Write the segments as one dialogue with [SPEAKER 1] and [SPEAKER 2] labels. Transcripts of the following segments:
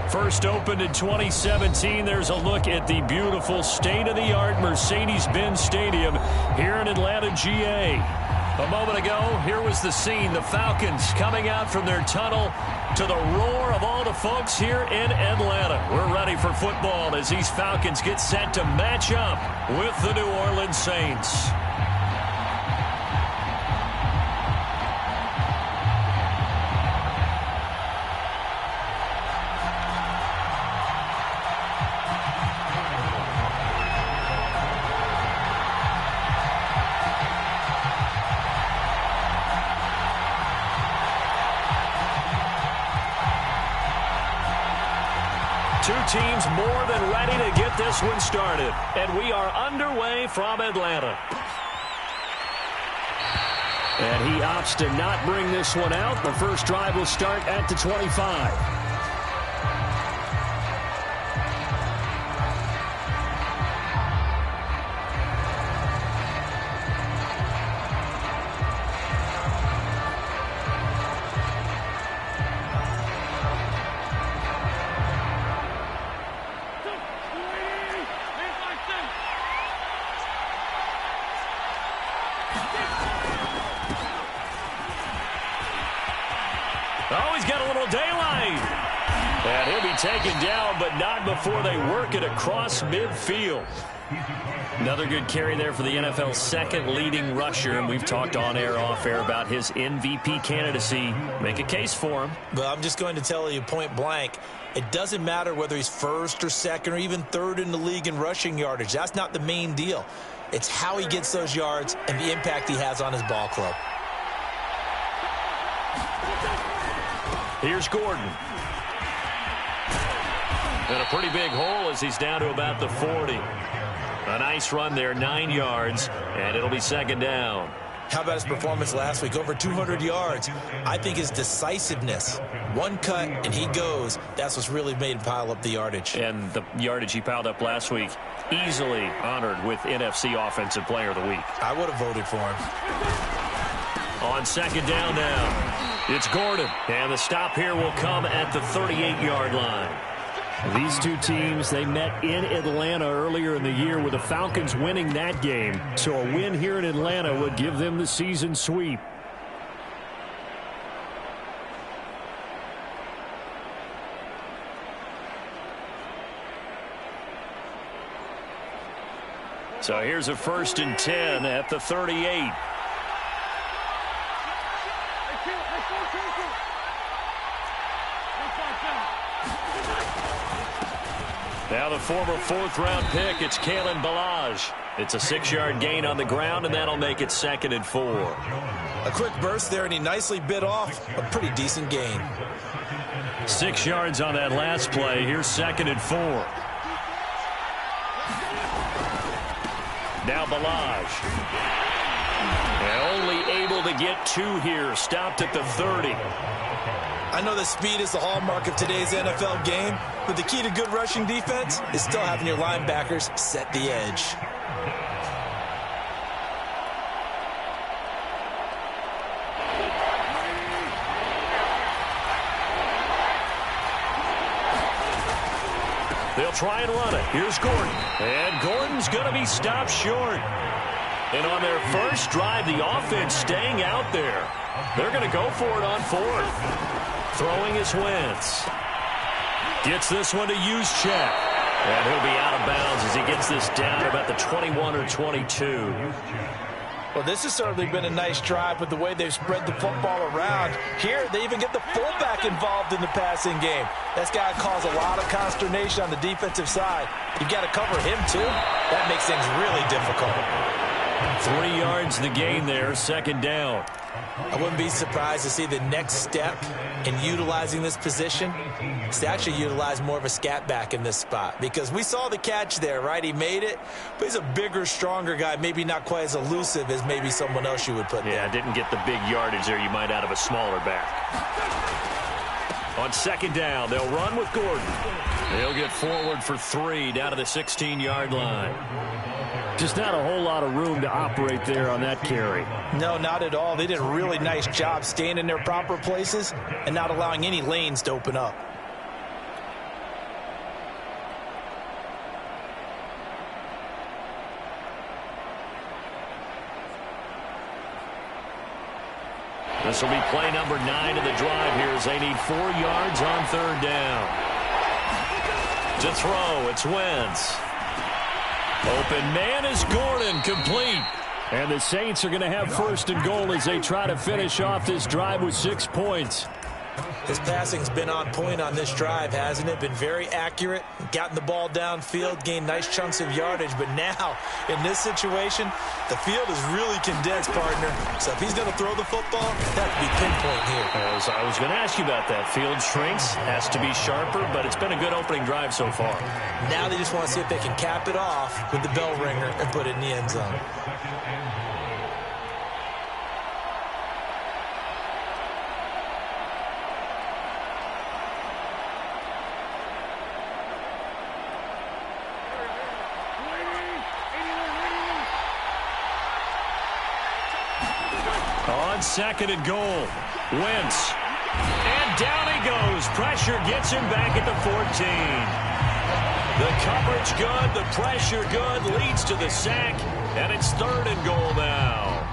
[SPEAKER 1] First opened in 2017. There's a look at the beautiful state-of-the-art Mercedes-Benz Stadium here in Atlanta, GA. A moment ago, here was the scene. The Falcons coming out from their tunnel to the roar of all the folks here in Atlanta. We're ready for football as these Falcons get set to match up with the New Orleans Saints. Two teams more than ready to get this one started. And we are underway from Atlanta. And he opts to not bring this one out. The first drive will start at the 25. Oh, he's got a little daylight. And he'll be taken down, but not before they work it across midfield. Another good carry there for the NFL's second leading rusher, and we've talked on air, off air about his MVP candidacy. Make a case for him.
[SPEAKER 2] Well, I'm just going to tell you point blank, it doesn't matter whether he's first or second or even third in the league in rushing yardage. That's not the main deal. It's how he gets those yards and the impact he has on his ball club.
[SPEAKER 1] Here's Gordon. And a pretty big hole as he's down to about the 40. A nice run there, 9 yards, and it'll be second down.
[SPEAKER 2] How about his performance last week? Over 200 yards. I think his decisiveness, one cut and he goes, that's what's really made him pile up the yardage.
[SPEAKER 1] And the yardage he piled up last week, easily honored with NFC Offensive Player of the Week.
[SPEAKER 2] I would have voted for him.
[SPEAKER 1] On second down now. It's Gordon, and the stop here will come at the 38-yard line. These two teams, they met in Atlanta earlier in the year with the Falcons winning that game. So a win here in Atlanta would give them the season sweep. So here's a 1st and 10 at the 38. Now the former 4th-round pick, it's Kalen Ballage. It's a 6-yard gain on the ground, and that'll make it 2nd and 4.
[SPEAKER 2] A quick burst there, and he nicely bit off a pretty decent gain.
[SPEAKER 1] 6 yards on that last play. Here's 2nd and 4. Now Ballage. And only able to get 2 here. Stopped at the 30.
[SPEAKER 2] I know that speed is the hallmark of today's NFL game, but the key to good rushing defense is still having your linebackers set the edge.
[SPEAKER 1] They'll try and run it. Here's Gordon. And Gordon's going to be stopped short. And on their first drive, the offense staying out there. They're going to go for it on 4th. Throwing is Wentz. Gets this one to Juszczyk. And he'll be out of bounds as he gets this down to about the 21 or 22.
[SPEAKER 2] Well, this has certainly been a nice drive with the way they've spread the football around. Here, they even get the fullback involved in the passing game. That's got to cause a lot of consternation on the defensive side. You've got to cover him, too. That makes things really difficult.
[SPEAKER 1] 3 yards the gain there, 2nd down.
[SPEAKER 2] I wouldn't be surprised to see the next step in utilizing this position is to actually utilize more of a scat back in this spot, because we saw the catch there, right? He made it, but he's a bigger, stronger guy, maybe not quite as elusive as maybe someone else you would put there.
[SPEAKER 1] Yeah, didn't get the big yardage there you might out of a smaller back. On 2nd down, they'll run with Gordon. They'll get forward for 3 down to the 16-yard line. Just not a whole lot of room to operate there on that carry.
[SPEAKER 2] No, not at all. They did a really nice job staying in their proper places and not allowing any lanes to open up.
[SPEAKER 1] This will be play number 9 of the drive here as they need 4 yards on 3rd down. To throw, it's Wentz. Open man is Gordon, complete. And the Saints are going to have 1st and goal as they try to finish off this drive with 6 points.
[SPEAKER 2] His passing's been on point on this drive, hasn't it? Been very accurate, gotten the ball downfield, gained nice chunks of yardage. But now, in this situation, the field is really condensed, partner. So if he's going to throw the football, that would be pinpoint here.
[SPEAKER 1] As I was going to ask you about that. Field shrinks, has to be sharper, but it's been a good opening drive so far.
[SPEAKER 2] Now they just want to see if they can cap it off with the bell ringer and put it in the end zone.
[SPEAKER 1] On 2nd and goal, Wentz. And down he goes. Pressure gets him back at the 14. The coverage good, the pressure good, leads to the sack, and it's 3rd and goal now.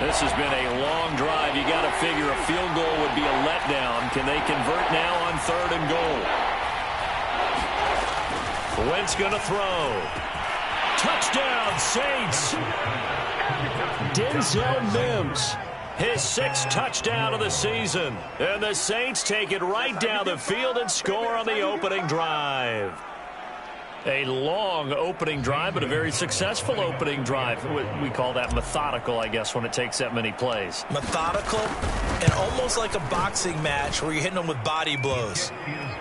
[SPEAKER 1] This has been a long drive. You got to figure a field goal would be a letdown. Can they convert now on 3rd and goal? Wentz going to throw. Touchdown, Saints. Denzel Mims, his 6th touchdown of the season. And the Saints take it right down the field and score on the opening drive. A long opening drive, but a very successful opening drive. We call that methodical, I guess, when it takes that many plays.
[SPEAKER 2] Methodical and almost like a boxing match where you're hitting them with body blows.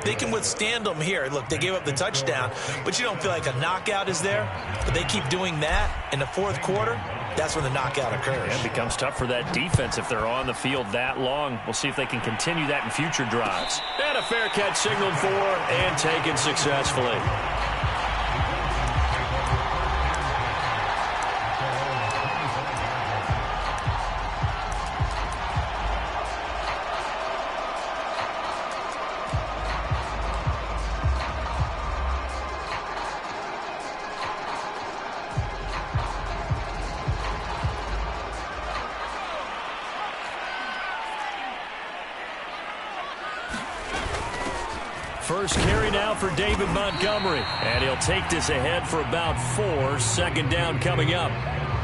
[SPEAKER 2] They can withstand them here. Look, they gave up the touchdown, but you don't feel like a knockout is there. But they keep doing that in the 4th quarter. That's when the knockout occurs.
[SPEAKER 1] It becomes tough for that defense if they're on the field that long. We'll see if they can continue that in future drives. And a fair catch signaled for and taken successfully. First carry now for David Montgomery. And he'll take this ahead for about 4. 2nd down coming up.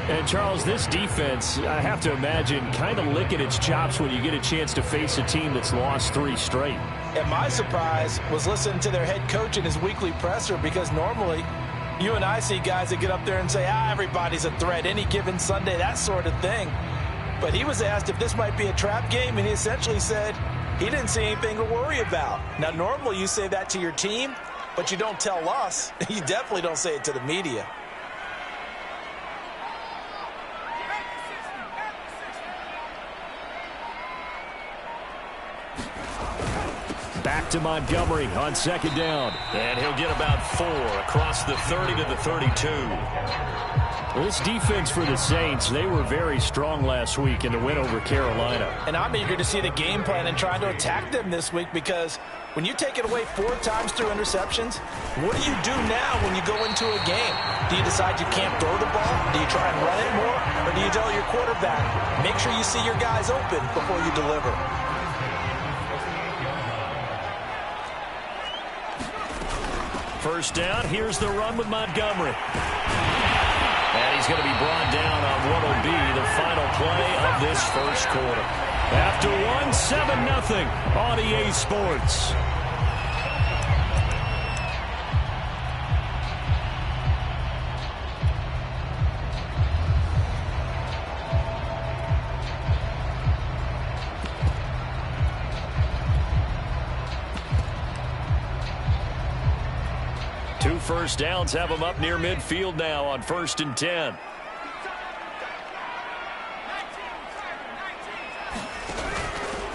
[SPEAKER 1] And, Charles, this defense, I have to imagine, kind of licking its chops when you get a chance to face a team that's lost 3 straight.
[SPEAKER 2] And my surprise was listening to their head coach in his weekly presser, because normally you and I see guys that get up there and say, everybody's a threat any given Sunday, that sort of thing. But he was asked if this might be a trap game, and he essentially said he didn't see anything to worry about. Now, normally you say that to your team, but you don't tell us. You definitely don't say it to the media.
[SPEAKER 1] Back to Montgomery on 2nd down. And he'll get about 4 across the 30 to the 32. This defense for the Saints, they were very strong last week in the win over Carolina.
[SPEAKER 2] And I'm eager to see the game plan and trying to attack them this week, because when you take it away 4 times through interceptions, what do you do now when you go into a game? Do you decide you can't throw the ball? Do you try and run it more? Or do you tell your quarterback, make sure you see your guys open before you deliver?
[SPEAKER 1] First down, here's the run with Montgomery. And he's going to be brought down on what will be the final play of this 1st quarter. After 1-7-0 on EA Sports. Two first downs have them up near midfield now on 1st and 10.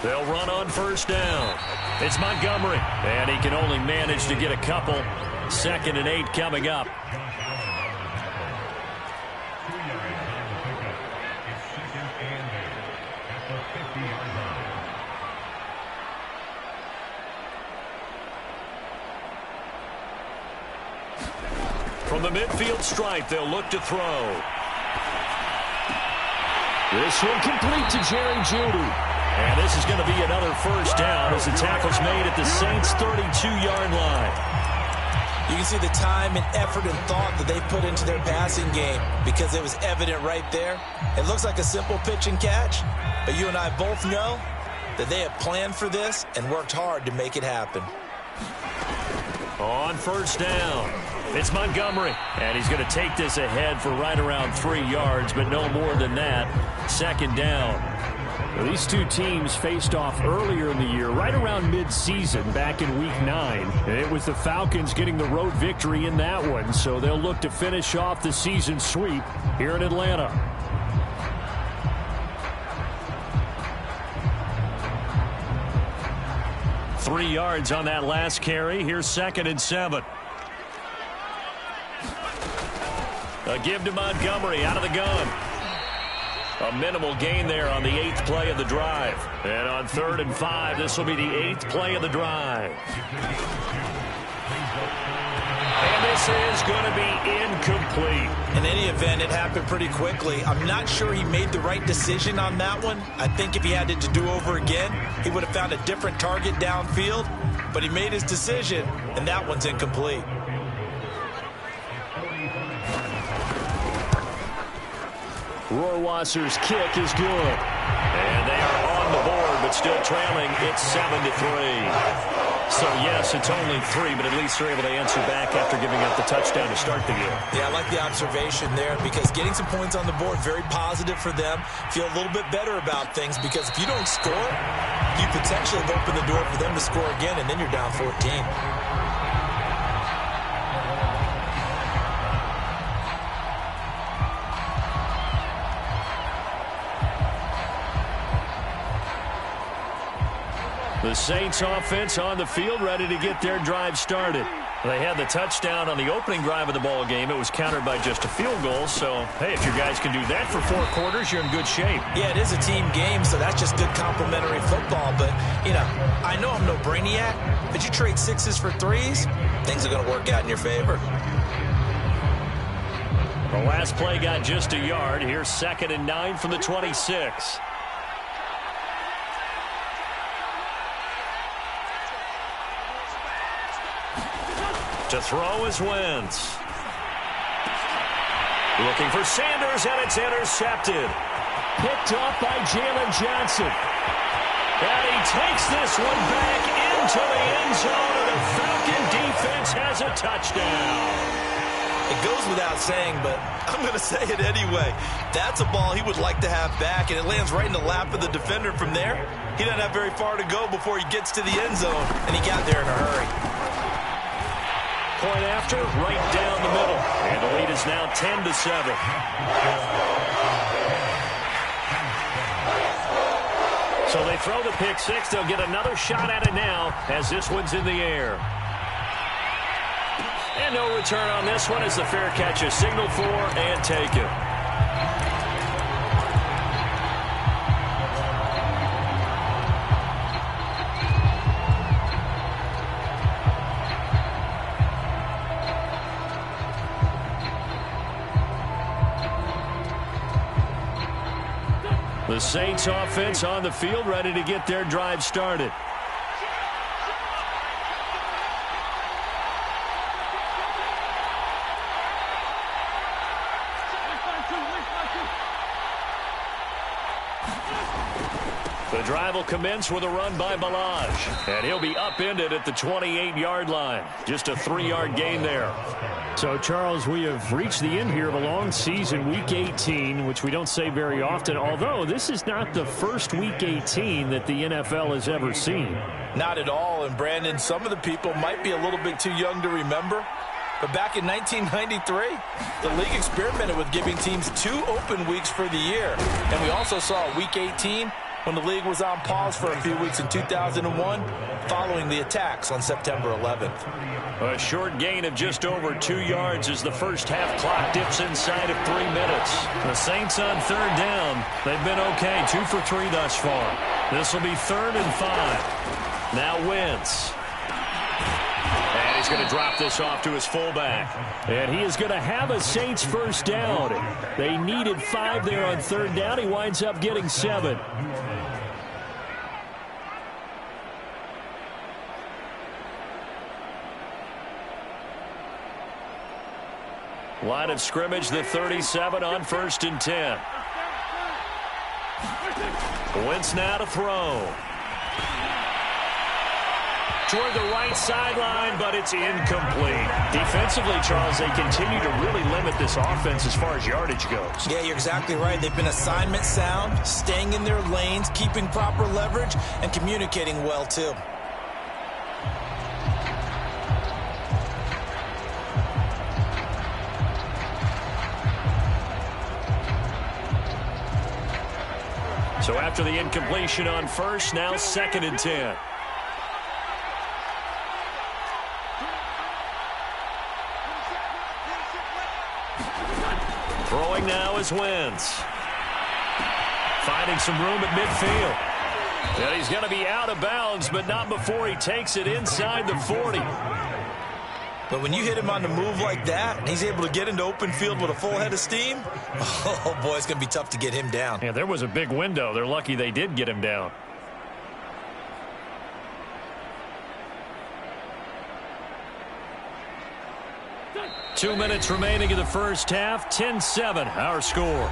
[SPEAKER 1] They'll run on 1st down. It's Montgomery, and he can only manage to get a couple. 2nd and 8 coming up. From the midfield stripe, they'll look to throw. This one complete to Jerry Jeudy. And this is going to be another first down as the tackle's made at the Saints' 32-yard line.
[SPEAKER 2] You can see the time and effort and thought that they put into their passing game because it was evident right there. It looks like a simple pitch and catch, but you and I both know that they have planned for this and worked hard to make it happen.
[SPEAKER 1] On first down, it's Montgomery. And he's going to take this ahead for right around 3 yards, but no more than that. Second down. Well, these two teams faced off earlier in the year, right around mid-season, back in Week 9. And it was the Falcons getting the road victory in that one, so they'll look to finish off the season sweep here in Atlanta. Three yards on that last carry. Here's 2nd and 7. A give to Montgomery out of the gun. A minimal gain there on the 8th play of the drive. And on 3rd and 5, this will be the 8th play of the drive. And this is going to be incomplete.
[SPEAKER 2] In any event, it happened pretty quickly. I'm not sure he made the right decision on that one. I think if he had it to do over again, he would have found a different target downfield. But he made his decision, and that one's incomplete.
[SPEAKER 1] Rohrwasser's kick is good. And they are on the board, but still trailing. It's 7-3. So, yes, it's only 3, but at least they're able to answer back after giving up the touchdown to start the game.
[SPEAKER 2] Yeah, I like the observation there because getting some points on the board, very positive for them. Feel a little bit better about things because if you don't score, you potentially have opened the door for them to score again, and then you're down 14.
[SPEAKER 1] The Saints offense on the field, ready to get their drive started. They had the touchdown on the opening drive of the ball game. It was countered by just a field goal. So, hey, if your guys can do that for 4 quarters, you're in good shape.
[SPEAKER 2] Yeah, it is a team game, so that's just good complementary football. But, you know, I know I'm no brainiac, but you trade 6s for 3s, things are going to work out in your favor.
[SPEAKER 1] The last play got just a yard. Here's 2nd and 9 from the 26. To throw is Wentz. Looking for Sanders, and it's intercepted. Picked off by Jalen Johnson. And he takes this one back into the end zone, and the Falcon defense has a touchdown.
[SPEAKER 2] It goes without saying, but I'm going to say it anyway. That's a ball he would like to have back, and it lands right in the lap of the defender from there. He doesn't have very far to go before he gets to the end zone, and he got there in a hurry.
[SPEAKER 1] Point after, right down the middle. And the lead is now 10-7. So they throw the pick 6. They'll get another shot at it now as this one's in the air. And no return on this one as the fair catch is signaled for and taken. The Saints offense on the field, ready to get their drive started. The drive will commence with a run by Balaj. And he'll be upended at the 28-yard line. Just a 3-yard gain there. So, Charles, we have reached the end here of a long season, Week 18, which we don't say very often, although this is not the first Week 18 that the NFL has ever seen.
[SPEAKER 2] Not at all. And, Brandon, some of the people might be a little bit too young to remember. But back in 1993, the league experimented with giving teams 2 open weeks for the year. And we also saw Week 18 when the league was on pause for a few weeks in 2001 following the attacks on September 11th.
[SPEAKER 1] A short gain of just over 2 yards as the first half clock dips inside of 3 minutes. The Saints on 3rd down. They've been okay, 2 for 3 thus far. This will be 3rd and 5. Now Wentz. And he's going to drop this off to his fullback. And he is going to have a Saints first down. They needed 5 there on 3rd down. He winds up getting 7. Line of scrimmage, the 37 on 1st and 10. Wentz now to throw. Toward the right sideline, but it's incomplete. Defensively, Charles, they continue to really limit this offense as far as yardage goes.
[SPEAKER 2] Yeah, you're exactly right. They've been assignment sound, staying in their lanes, keeping proper leverage, and communicating well, too.
[SPEAKER 1] So after the incompletion on 1st, now 2nd and 10. Throwing now is Wentz. Finding some room at midfield. And he's going to be out of bounds, but not before he takes it inside the 40.
[SPEAKER 2] But when you hit him on the move like that, and he's able to get into open field with a full head of steam, oh, boy, it's going to be tough to get him down.
[SPEAKER 1] Yeah, there was a big window. They're lucky they did get him down. Two minutes remaining in the first half. 10-7, our score.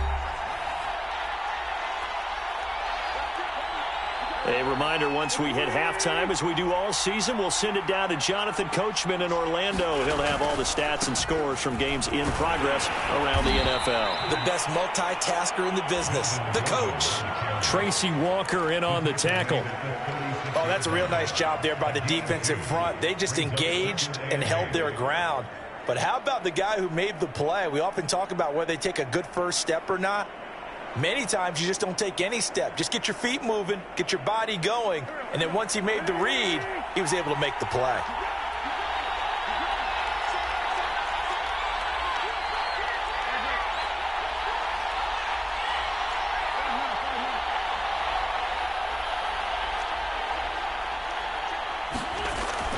[SPEAKER 1] A reminder, once we hit halftime, as we do all season, we'll send it down to Jonathan Coachman in Orlando. He'll have all the stats and scores from games in progress around the NFL.
[SPEAKER 2] The best multitasker in the business, the coach.
[SPEAKER 1] Tracy Walker in on the tackle.
[SPEAKER 2] Oh, that's a real nice job there by the defensive front. They just engaged and held their ground. But how about the guy who made the play? We often talk about whether they take a good first step or not. Many times you just don't take any step. Just get your feet moving, get your body going, and then once he made the read, he was able to make the play.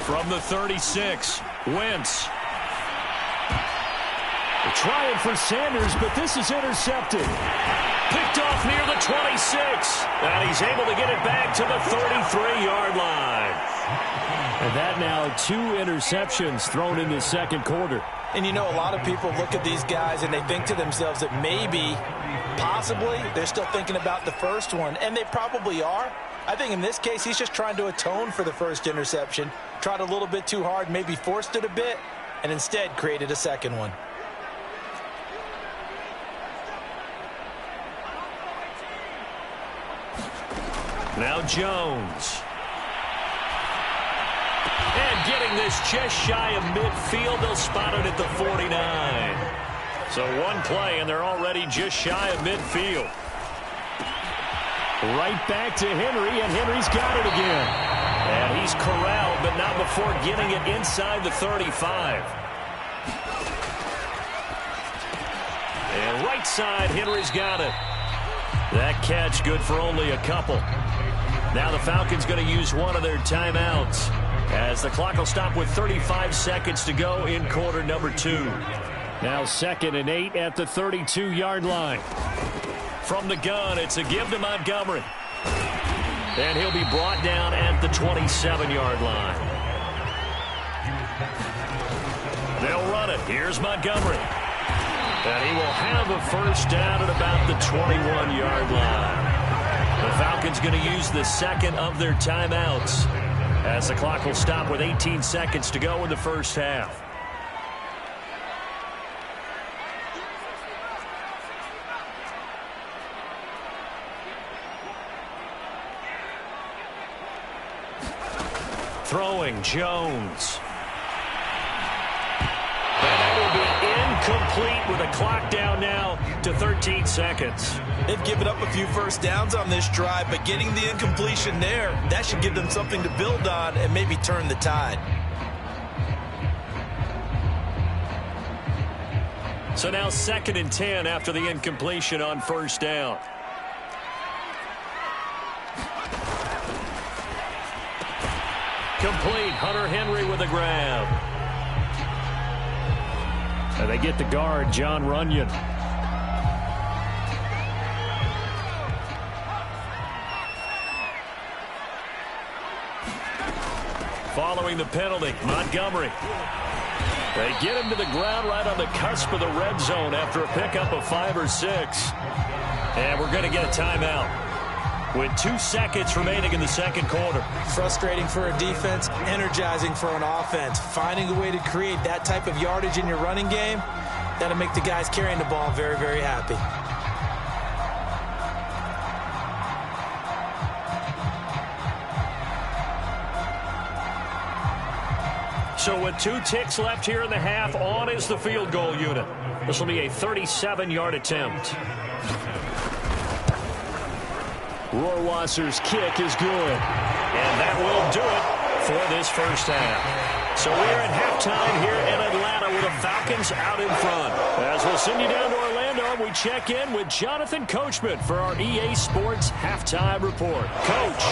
[SPEAKER 1] From the 36, Wentz. Trying for Sanders, but this is intercepted. Picked off near the 26. And he's able to get it back to the 33-yard line. And that now 2 interceptions thrown in the second quarter.
[SPEAKER 2] And you know, a lot of people look at these guys and they think to themselves that maybe, possibly, they're still thinking about the first one. And they probably are. I think in this case, he's just trying to atone for the first interception. Tried a little bit too hard, maybe forced it a bit, and instead created a second one.
[SPEAKER 1] Now Jones. And getting this just shy of midfield. They'll spot it at the 49. So one play, and they're already just shy of midfield. Right back to Henry, and Henry's got it again. And he's corralled, but not before getting it inside the 35. And right side, Henry's got it. That catch good for only a couple. Now the Falcons going to use one of their timeouts as the clock will stop with 35 seconds to go in quarter number 2. Now 2nd and 8 at the 32-yard line. From the gun, it's a give to Montgomery. And he'll be brought down at the 27-yard line. They'll run it. Here's Montgomery. And he will have a first down at about the 21-yard line. The Falcons going to use the second of their timeouts as the clock will stop with 18 seconds to go in the first half. Throwing Jones. Complete with a clock down now to 13 seconds.
[SPEAKER 2] They've given up a few first downs on this drive, but getting the incompletion there, that should give them something to build on and maybe turn the tide.
[SPEAKER 1] So now 2nd and 10 after the incompletion on first down. Complete. Hunter Henry with a grab. And they get the guard, John Runyon. Following the penalty, Montgomery. They get him to the ground right on the cusp of the red zone after a pickup of 5 or 6. And we're going to get a timeout with 2 seconds remaining in the second quarter.
[SPEAKER 2] Frustrating for a defense, energizing for an offense. Finding a way to create that type of yardage in your running game, that'll make the guys carrying the ball very, very happy.
[SPEAKER 1] So with 2 ticks left here in the half, on is the field goal unit. This will be a 37-yard attempt. Rohrwasser's kick is good. And that will do it for this first half. So we're at halftime here in Atlanta with the Falcons out in front. As we'll send you down to Orlando, we check in with Jonathan Coachman for our EA Sports Halftime Report. Coach.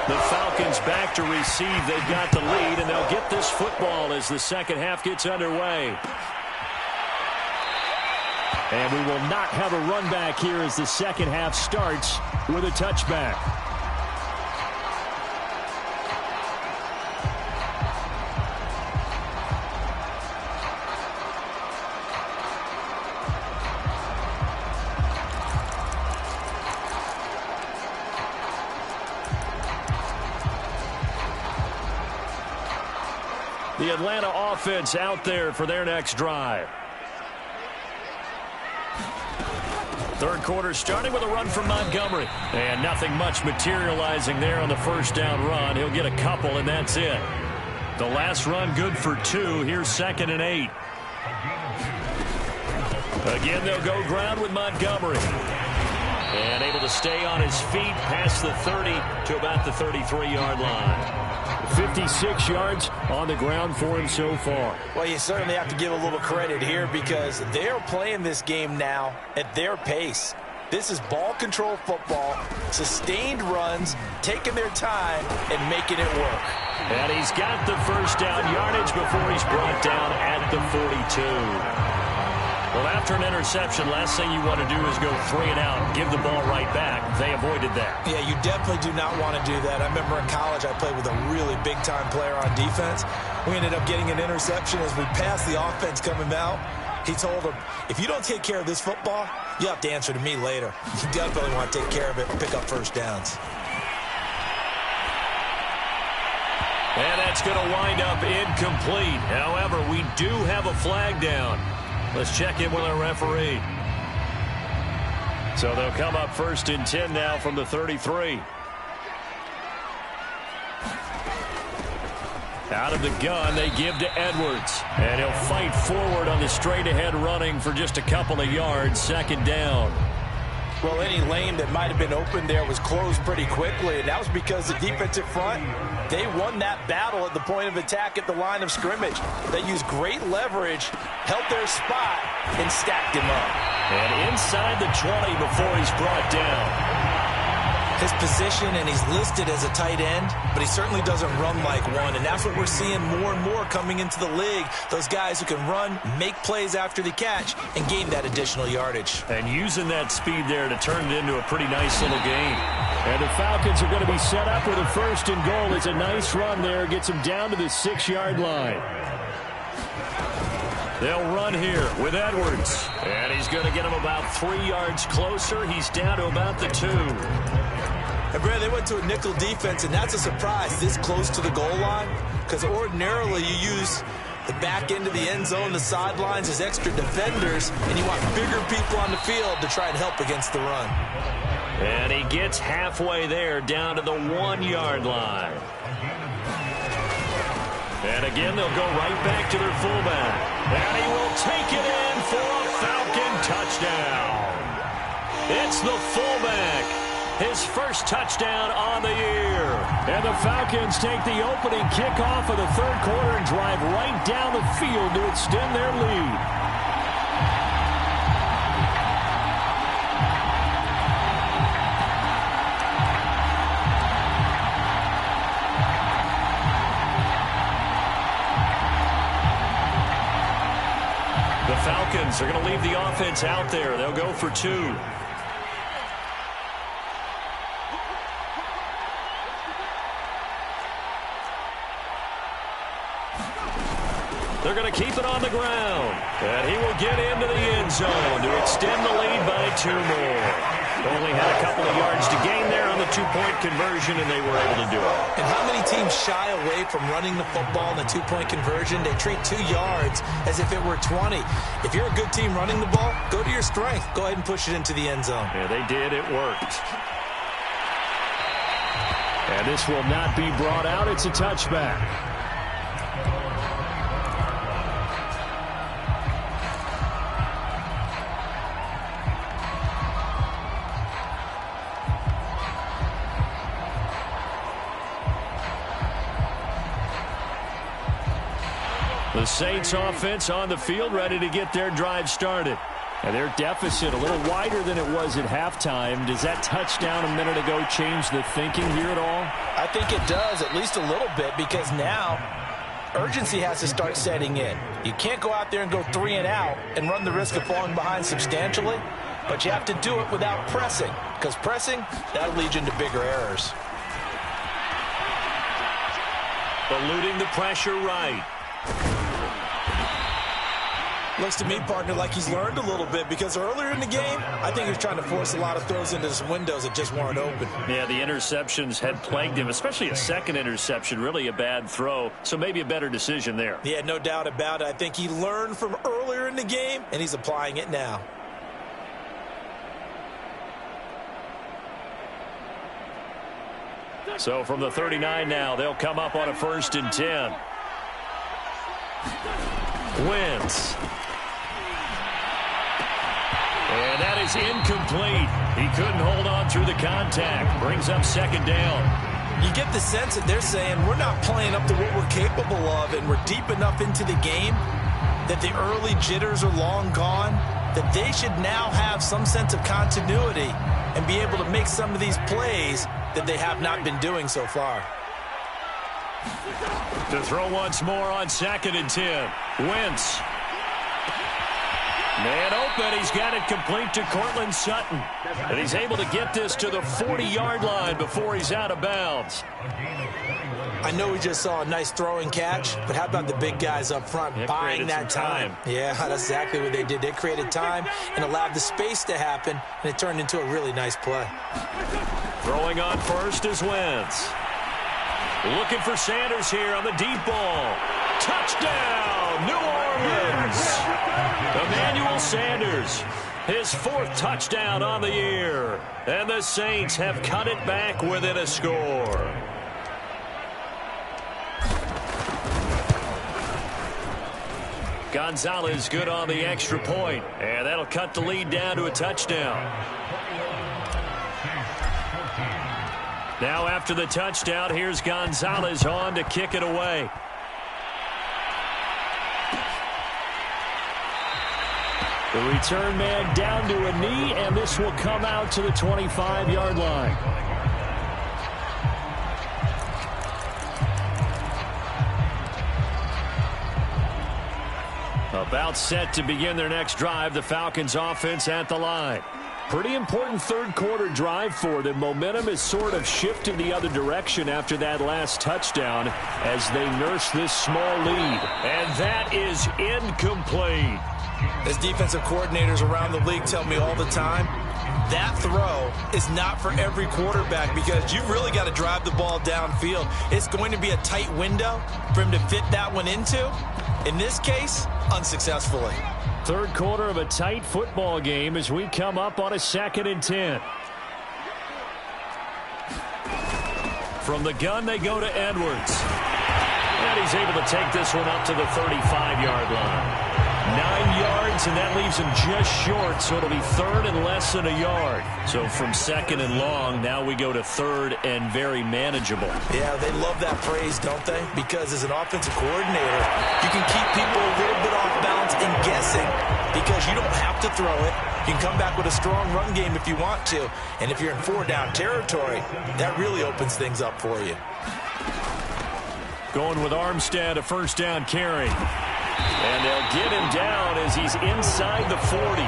[SPEAKER 1] The Falcons back to receive. They've got the lead, and they'll get this football as the second half gets underway. And we will not have a run back here as the second half starts with a touchback. The Atlanta offense out there for their next drive. Third quarter starting with a run from Montgomery. And nothing much materializing there on the first down run. He'll get a couple, and that's it. The last run good for 2. Here's 2nd and 8. Again, they'll go ground with Montgomery. And able to stay on his feet past the 30 to about the 33-yard line. 56 yards on the ground for him so far.
[SPEAKER 2] Well, you certainly have to give a little credit here because they're playing this game now at their pace. This is ball control football, sustained runs, taking their time and making it work.
[SPEAKER 1] And he's got the first down yardage before he's brought down at the 42. Well, after an interception, last thing you want to do is go 3 and out and give the ball right back. They avoided that.
[SPEAKER 2] Yeah, you definitely do not want to do that. I remember in college I played with a really big-time player on defense. We ended up getting an interception as we passed the offense coming out. He told him, if you don't take care of this football, you have to answer to me later. You definitely want to take care of it and pick up first downs.
[SPEAKER 1] And that's going to wind up incomplete. However, we do have a flag down. Let's check in with our referee. So they'll come up 1st and 10 now from the 33. Out of the gun, they give to Edwards. And he'll fight forward on the straight-ahead running for just a couple of yards. 2nd down.
[SPEAKER 2] Well, any lane that might have been open there was closed pretty quickly, and that was because the defensive front, they won that battle at the point of attack at the line of scrimmage. They used great leverage, held their spot, and stacked him up.
[SPEAKER 1] And inside the 20 before he's brought down.
[SPEAKER 2] His position, and he's listed as a tight end, but he certainly doesn't run like one, and that's what we're seeing more and more coming into the league. Those guys who can run, make plays after the catch, and gain that additional yardage.
[SPEAKER 1] And using that speed there to turn it into a pretty nice little game. And the Falcons are going to be set up with a 1st and goal. It's a nice run there. Gets them down to the 6-yard line. They'll run here with Edwards. And he's going to get him about 3 yards closer. He's down to about the 2.
[SPEAKER 2] And Brad, they went to a nickel defense, and that's a surprise this close to the goal line, because ordinarily you use the back end of the end zone, the sidelines as extra defenders, and you want bigger people on the field to try and help against the run.
[SPEAKER 1] And he gets halfway there, down to the 1-yard line. And again, they'll go right back to their fullback. And he will take it in for a Falcon touchdown. It's the fullback. His first touchdown on the year. And the Falcons take the opening kickoff of the 3rd quarter and drive right down the field to extend their lead. The Falcons are going to leave the offense out there. They'll go for 2. They're going to keep it on the ground. And he will get into the end zone to extend the lead by 2 more. Only had a couple of yards to gain there on the 2-point conversion, and they were able to do it.
[SPEAKER 2] And how many teams shy away from running the football in the 2-point conversion? They treat 2 yards as if it were 20. If you're a good team running the ball, go to your strength. Go ahead and push it into the end zone.
[SPEAKER 1] Yeah, they did. It worked. And this will not be brought out. It's a touchback. The Saints offense on the field, ready to get their drive started. And their deficit a little wider than it was at halftime. Does that touchdown a minute ago change the thinking here at all?
[SPEAKER 2] I think it does, at least a little bit, because now urgency has to start setting in. You can't go out there and go 3 and out and run the risk of falling behind substantially, but you have to do it without pressing, because pressing, that'll lead you into bigger errors.
[SPEAKER 1] Eluding the pressure right.
[SPEAKER 2] Looks to me, partner, like he's learned a little bit, because earlier in the game, I think he was trying to force a lot of throws into some windows that just weren't open.
[SPEAKER 1] Yeah, the interceptions had plagued him, especially a second interception, really a bad throw, so maybe a better decision there.
[SPEAKER 2] Yeah, no doubt about it. I think he learned from earlier in the game, and he's applying it now.
[SPEAKER 1] So from the 39 now, they'll come up on a 1st and 10. Wentz. And that is incomplete. He couldn't hold on through the contact. Brings up 2nd down.
[SPEAKER 2] You get the sense that they're saying we're not playing up to what we're capable of, and we're deep enough into the game that the early jitters are long gone, that they should now have some sense of continuity and be able to make some of these plays that they have not been doing so far.
[SPEAKER 1] To throw once more on 2nd and 10. Wentz. Man open. He's got it complete to Cortland Sutton. And he's able to get this to the 40-yard line before he's out of bounds.
[SPEAKER 2] I know we just saw a nice throwing catch, but how about the big guys up front buying that time? Yeah, that's exactly what they did. They created time and allowed the space to happen, and it turned into a really nice play.
[SPEAKER 1] Throwing on 1st is Wentz. Looking for Sanders here on the deep ball. Touchdown, New Orleans. Emmanuel Sanders, his 4th touchdown on the year. And the Saints have cut it back within a score. Gonzalez good on the extra point. And that'll cut the lead down to a touchdown. Now after the touchdown, here's Gonzalez on to kick it away. The return man down to a knee, and this will come out to the 25-yard line. About set to begin their next drive, the Falcons offense at the line. Pretty important 3rd quarter drive for them. Momentum has sort of shifted the other direction after that last touchdown as they nurse this small lead. And that is incomplete.
[SPEAKER 2] As defensive coordinators around the league tell me all the time, that throw is not for every quarterback, because you've really got to drive the ball downfield. It's going to be a tight window for him to fit that one into. In this case, unsuccessfully.
[SPEAKER 1] 3rd quarter of a tight football game as we come up on a 2nd and 10. From the gun, they go to Edwards. And he's able to take this one up to the 35-yard line. 9 yards, and that leaves him just short, so it'll be 3rd and less than a yard. So from 2nd and long, now we go to 3rd and very manageable.
[SPEAKER 2] Yeah, they love that phrase, don't they? Because as an offensive coordinator, you can keep people a little bit off balance and guessing, because you don't have to throw it. You can come back with a strong run game if you want to. And if you're in 4-down territory, that really opens things up for you.
[SPEAKER 1] Going with Armstead, a 1st down carry. And they'll get him down as he's inside the 40.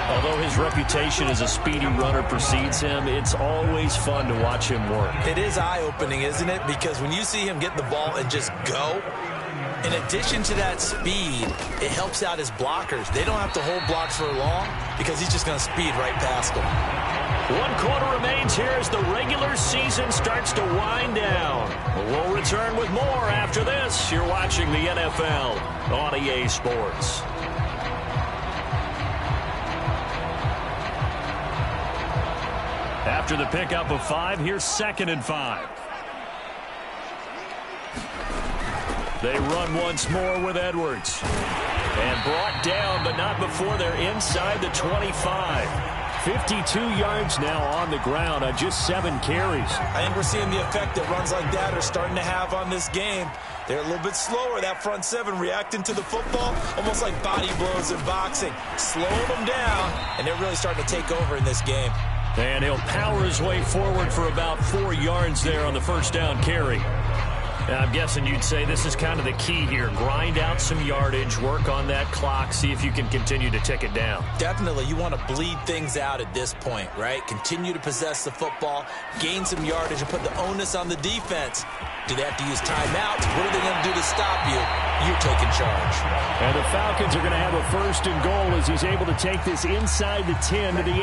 [SPEAKER 1] Although his reputation as a speedy runner precedes him, it's always fun to watch him work.
[SPEAKER 2] It is eye-opening, isn't it? Because when you see him get the ball and just go, in addition to that speed, it helps out his blockers. They don't have to hold blocks for long because he's just going to speed right past them.
[SPEAKER 1] 1 quarter remains here as the regular season starts to wind down. We'll return with more after this. You're watching the NFL on EA Sports. After the pickup of 5, here's 2nd and 5. They run once more with Edwards. And brought down, but not before they're inside the 25. 52 yards now on the ground on just 7 carries.
[SPEAKER 2] I think we're seeing the effect that runs like that are starting to have on this game. They're a little bit slower, that front 7, reacting to the football, almost like body blows in boxing. Slowing them down, and they're really starting to take over in this game.
[SPEAKER 1] And he'll power his way forward for about 4 yards there on the first down carry. Now, I'm guessing you'd say this is kind of the key here. Grind out some yardage, work on that clock, see if you can continue to tick it down.
[SPEAKER 2] Definitely. You want to bleed things out at this point, right? Continue to possess the football, gain some yardage, and put the onus on the defense. Do they have to use timeouts? What are they going to do to stop you? You're taking charge.
[SPEAKER 1] And the Falcons are going to have a 1st and goal as he's able to take this inside the 10 to the 8.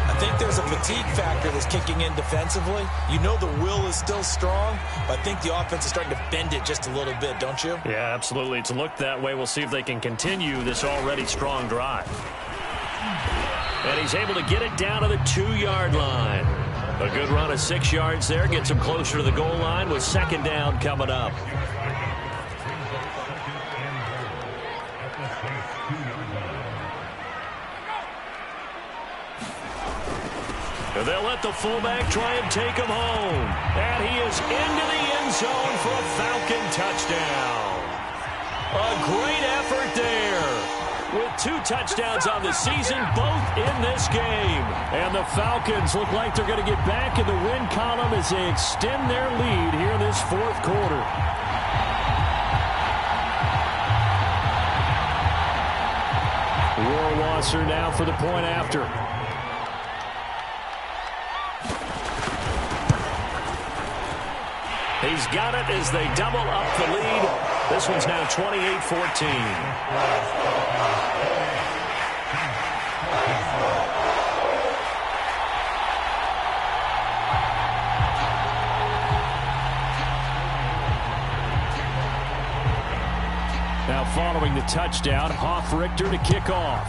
[SPEAKER 2] I think there's a fatigue factor that's kicking in defensively. You know the will is still strong, but I think the offense is starting to bend it just a little bit, don't you?
[SPEAKER 1] Yeah, absolutely. It's looked that way. We'll see if they can continue this already strong drive. And he's able to get it down to the 2-yard line. A good run of 6 yards there gets him closer to the goal line with 2nd down coming up. And they'll let the fullback try and take him home. And he is into the end zone for a Falcon touchdown. A great effort there. With 2 touchdowns on the season, both in this game. And the Falcons look like they're going to get back in the win column as they extend their lead here in this 4th quarter. Rohrwasser now for the point after. He's got it as they double up the lead. This one's now 28-14. Now following the touchdown, Hoff-Richter to kick off.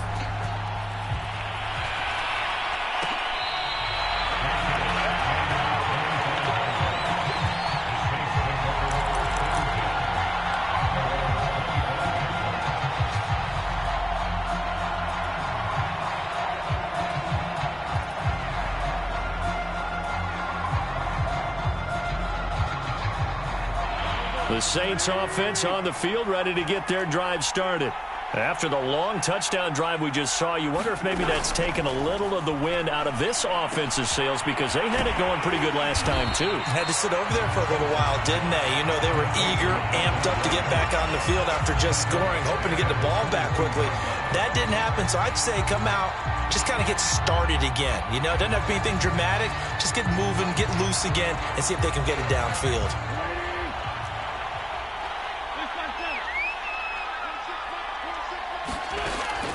[SPEAKER 1] The Saints offense on the field, ready to get their drive started. After the long touchdown drive we just saw, you wonder if maybe that's taken a little of the wind out of this offense's sails because they had it going pretty good last time, too.
[SPEAKER 2] Had to sit over there for a little while, didn't they? You know, they were eager, amped up to get back on the field after just scoring, hoping to get the ball back quickly. That didn't happen, so I'd say come out, just kind of get started again. You know, it doesn't have to be anything dramatic. Just get moving, get loose again, and see if they can get it downfield.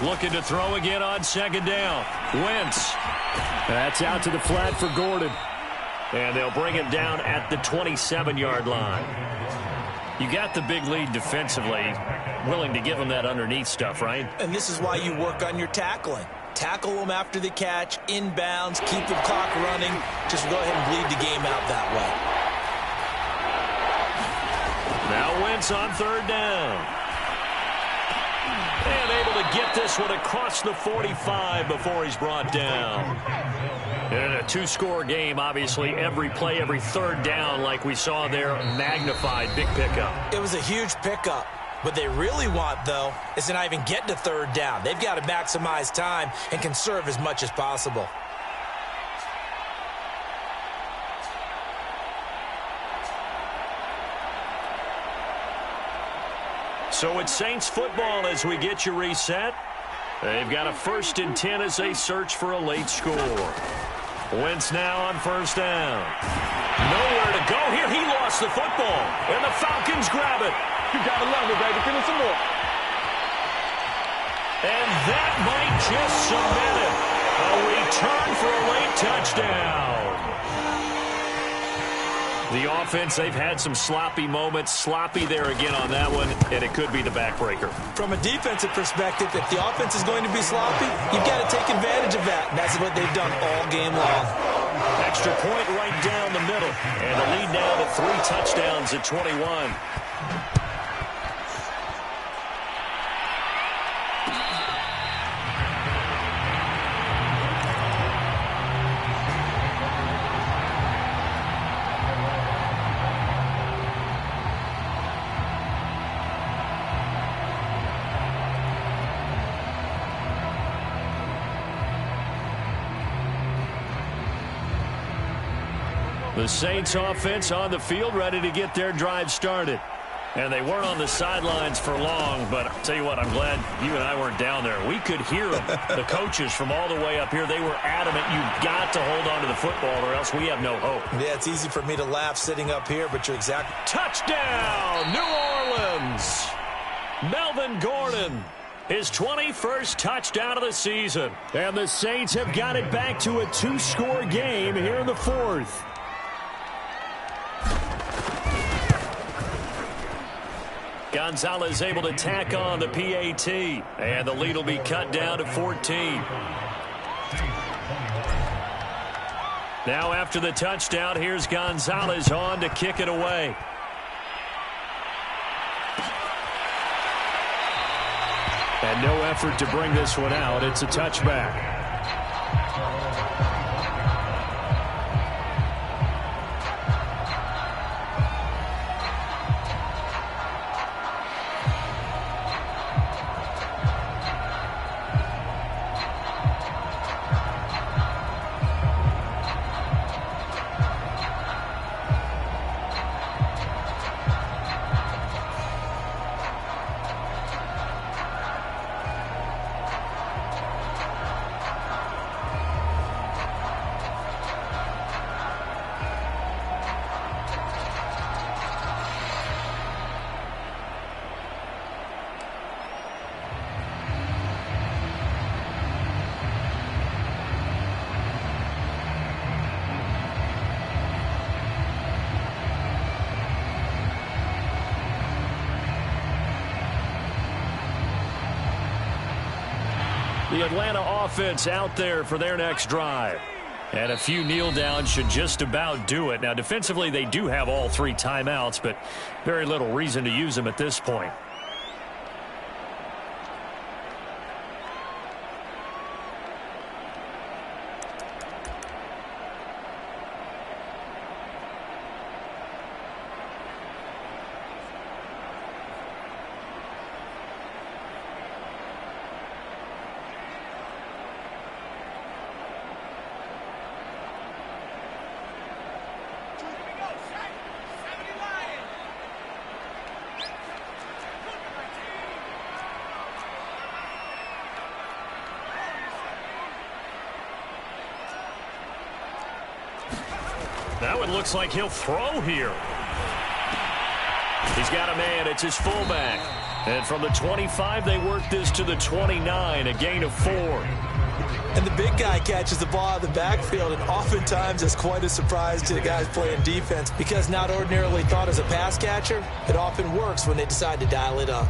[SPEAKER 1] Looking to throw again on 2nd down. Wentz. That's out to the flat for Gordon. And they'll bring him down at the 27-yard line. You got the big lead defensively. Willing to give him that underneath stuff, right?
[SPEAKER 2] And this is why you work on your tackling. Tackle them after the catch, inbounds, keep the clock running. Just go ahead and bleed the game out that way.
[SPEAKER 1] Now Wentz on 3rd down. And able to get this one across the 45 before he's brought down. In a 2-score game, obviously, every play, every 3rd down, like we saw there, magnified, big pickup.
[SPEAKER 2] It was a huge pickup. What they really want, though, is to not even get to 3rd down. They've got to maximize time and conserve as much as possible.
[SPEAKER 1] So it's Saints football as we get you reset. They've got a 1st and 10 as they search for a late score. Wentz now on 1st down. Nowhere to go here. He lost the football, and the Falcons grab it.
[SPEAKER 3] You gotta love it, baby. Give me some more.
[SPEAKER 1] And that might just cement it. A return for a late touchdown. The offense, they've had some sloppy moments. Sloppy there again on that one, and it could be the backbreaker.
[SPEAKER 2] From a defensive perspective, if the offense is going to be sloppy, you've got to take advantage of that. And that's what they've done all game long.
[SPEAKER 1] Extra point right down the middle. And the lead now to 3 touchdowns at 21. The Saints offense on the field, ready to get their drive started. And they weren't on the sidelines for long, but I'll tell you what, I'm glad you and I weren't down there. We could hear them, the coaches from all the way up here. They were adamant, you've got to hold on to the football or else we have no hope.
[SPEAKER 2] Yeah, it's easy for me to laugh sitting up here, but you're exactly...
[SPEAKER 1] Touchdown, New Orleans! Melvin Gordon, his 21st touchdown of the season. And the Saints have got it back to a 2-score game here in the 4th. Gonzalez able to tack on the PAT, and the lead will be cut down to 14. Now after the touchdown, here's Gonzalez on to kick it away. And no effort to bring this one out. It's a touchback. The Atlanta offense out there for their next drive. And a few kneel downs should just about do it. Now, defensively, they do have all 3 timeouts, but very little reason to use them at this point. Now it looks like he'll throw here. He's got a man. It's his fullback. And from the 25, they work this to the 29, a gain of 4.
[SPEAKER 2] And the big guy catches the ball out of the backfield, and oftentimes it's quite a surprise to the guys playing defense because not ordinarily thought as a pass catcher, it often works when they decide to dial it up.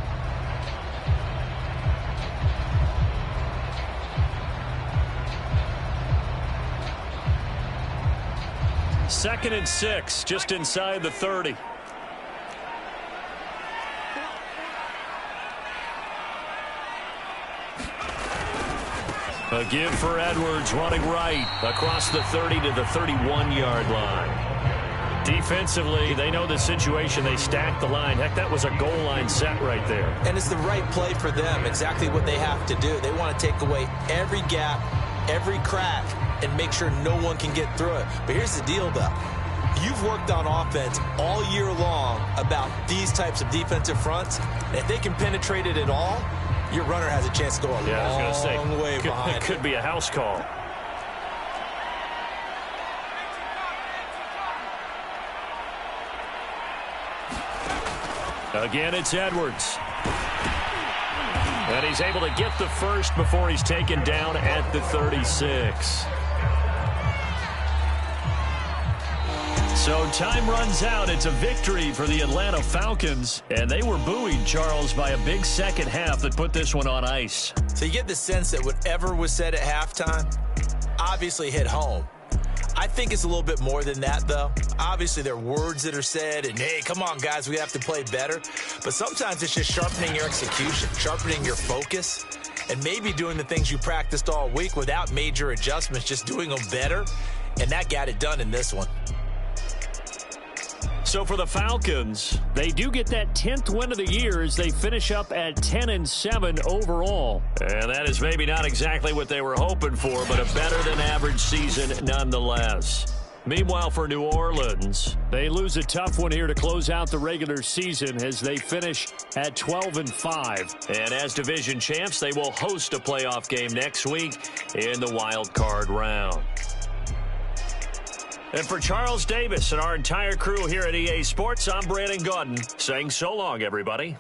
[SPEAKER 1] Second and 6, just inside the 30. A give for Edwards running right across the 30 to the 31-yard line. Defensively, they know the situation. They stacked the line. Heck, that was a goal line set right there.
[SPEAKER 2] And it's the right play for them, exactly what they have to do. They want to take away every gap, every crack, and make sure no one can get through it. But here's the deal, though. You've worked on offense all year long about these types of defensive fronts. If they can penetrate it at all, your runner has a chance to go a long way behind it.
[SPEAKER 1] Could be a house call. Again, it's Edwards. And he's able to get the first before he's taken down at the 36. So time runs out. It's a victory for the Atlanta Falcons. And they were buoyed, Charles, by a big second half that put this one on ice.
[SPEAKER 2] So you get the sense that whatever was said at halftime obviously hit home. I think it's a little bit more than that, though. Obviously, there are words that are said, and, hey, come on, guys, we have to play better. But sometimes it's just sharpening your execution, sharpening your focus, and maybe doing the things you practiced all week without major adjustments, just doing them better. And that got it done in this one.
[SPEAKER 1] So for the Falcons, they do get that 10th win of the year as they finish up at 10-7 overall. And that is maybe not exactly what they were hoping for, but a better-than-average season nonetheless. Meanwhile, for New Orleans, they lose a tough one here to close out the regular season as they finish at 12-5. And as division champs, they will host a playoff game next week in the wild card round. And for Charles Davis and our entire crew here at EA Sports, I'm Brandon Gaudin saying so long, everybody.